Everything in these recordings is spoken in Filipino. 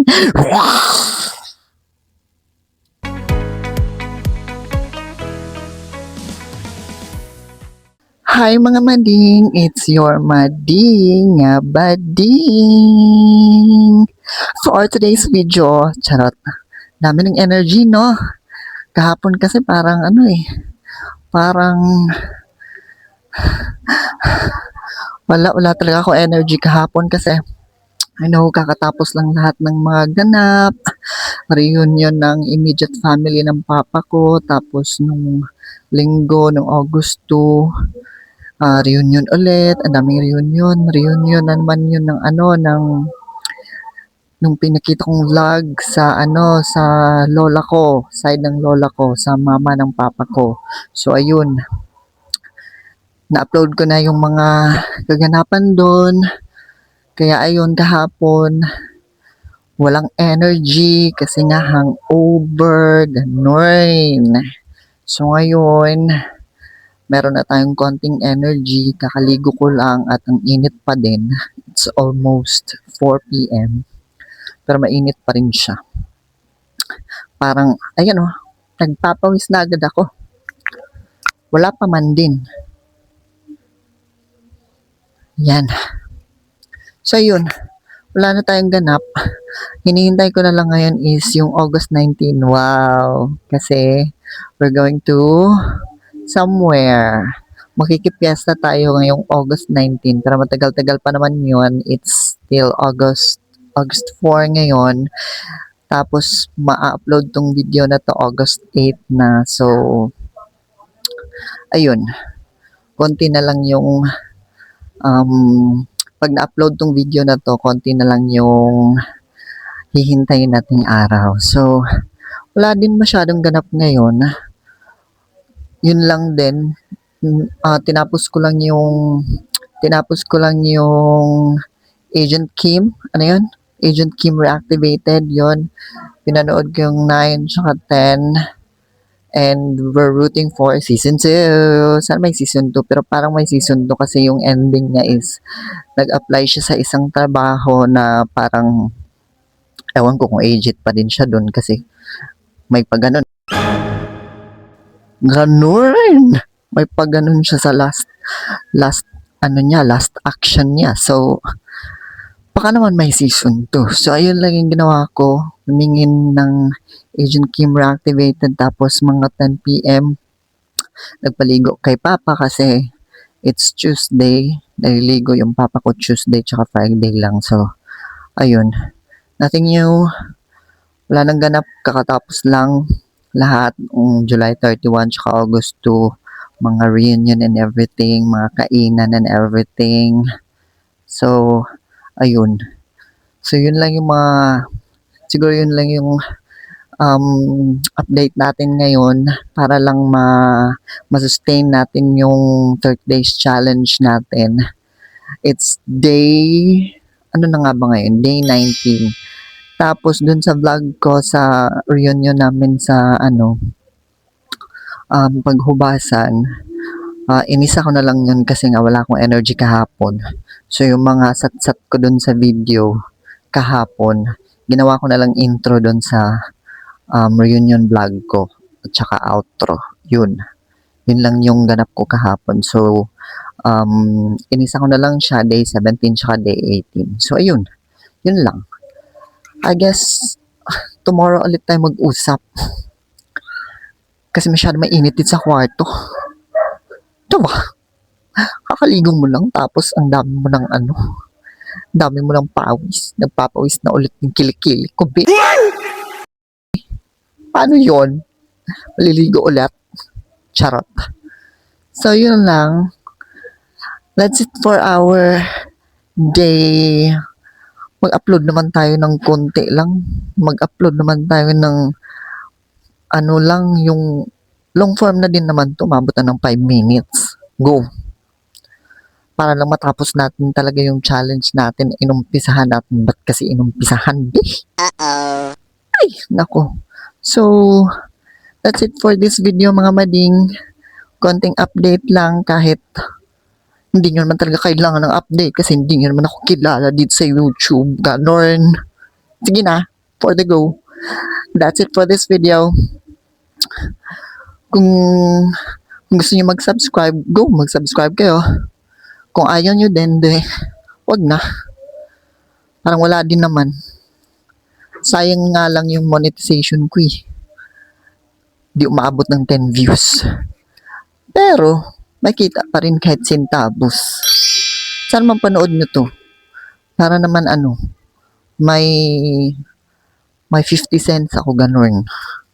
Hi mga mading, it's your mading nga bading. For today's video, charot, dami ng energy no? Kahapon kasi parang parang wala talaga ako energy kahapon kasi kakatapos lang lahat ng mga ganap, reunion ng immediate family ng papa ko, tapos nung linggo, nung August 2, reunion ulit, ang daming reunion na naman yun ng nung pinakita kong vlog sa sa lola ko, side ng lola ko, sa mama ng papa ko. So ayun, na-upload ko na yung mga kaganapan doon. Kaya ayun, kahapon walang energy kasi nga hangover, ganun. So ngayon, meron na tayong konting energy, kakaligo ko lang at ang init pa din. It's almost 4 p.m. pero mainit pa rin siya. Parang, nagpapawis na agad ako. Wala pa man din. Yan. So yun, wala na tayong ganap. Hinihintay ko na lang ngayon is yung August 19. Wow! Kasi we're going to somewhere. Makikipiesta tayo ngayong August 19. Pero matagal-tagal pa naman yun. It's still August 4 ngayon. Tapos ma-upload tong video na to August 8 na. So, ayun. Konti na lang yung pag na-upload tong video na to, konti na lang yung hihintayin nating araw. So, wala din masyadong ganap ngayon. Yun lang din. Tinapos ko lang yung Agent Kim. Ano yun? Agent Kim Reactivated. Yun. Pinanood ko yung 9 tsaka 10. And we're rooting for season 2. Sana may season 2. Pero parang may season 2 kasi yung ending niya is nag-apply siya sa isang trabaho na parang ewan ko kung agent pa din siya doon kasi may pagganon. Ganun! May pagganon siya sa last action niya. So, baka naman may season 2. So, ayun lang yung ginawa ko. Humingin ng Agent Kim Reactivated tapos mga 10 p.m. nagpaligo kay Papa kasi it's Tuesday. Naliligo yung Papa ko Tuesday tsaka Friday lang. So, ayun. Nothing new. Wala nang ganap. Kakatapos lang lahat July 31 tsaka August 2. Mga reunion and everything. Mga kainan and everything. So, ayun. So, yun lang yung update natin ngayon para lang ma-sustain natin yung 30 days challenge natin. It's day, ano na nga ba ngayon? Day 19. Tapos dun sa vlog ko sa reunion namin sa paghubasan, inisa ko na lang yun kasi nga wala akong energy kahapon. So yung mga sat-sat ko dun sa video kahapon, ginawa ko na lang intro dun sa reunion vlog ko at saka outro. Yun lang yung ganap ko kahapon. So inisa ko na lang siya day 17 tsaka day 18. So ayun, yun lang. I guess tomorrow ulit tayo mag-usap kasi masyado mainit din sa kwarto. Diba? Kakaligo mo lang tapos ang dami mo ng dami mo ng pawis. Nagpapawis na ulit yung kilikili ko. Paano yon? Maliligo ulit. Charot. So, yun lang. That's it for our day. Mag-upload naman tayo ng konti lang. Mag-upload naman tayo ng yung long form na din naman to. Mabot na ng 5 minutes. Go. Para lang matapos natin talaga yung challenge natin. Inumpisahan natin. Ba't kasi inumpisahan? Uh-oh. Ay, nako. So, that's it for this video mga mading. Konting update lang kahit hindi nyo naman talaga kailangan ng update kasi hindi nyo naman ako kilala dito sa YouTube. Ganon. Sige na. for the go. That's it for this video. Kung, kung gusto niyo mag-subscribe, go, mag-subscribe kayo. Kung ayaw nyo din, wag na. Parang wala din naman. Sayang nga lang yung monetization ko eh. Di umaabot ng 10 views. Pero, makita pa rin kahit centavos. Saan man panood nyo to? Para naman may 50 cents ako ganun.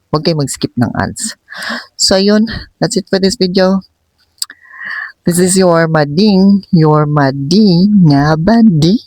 Huwag kayo mag-skip ng ads. So, yun. That's it for this video. This is your mading nga bading.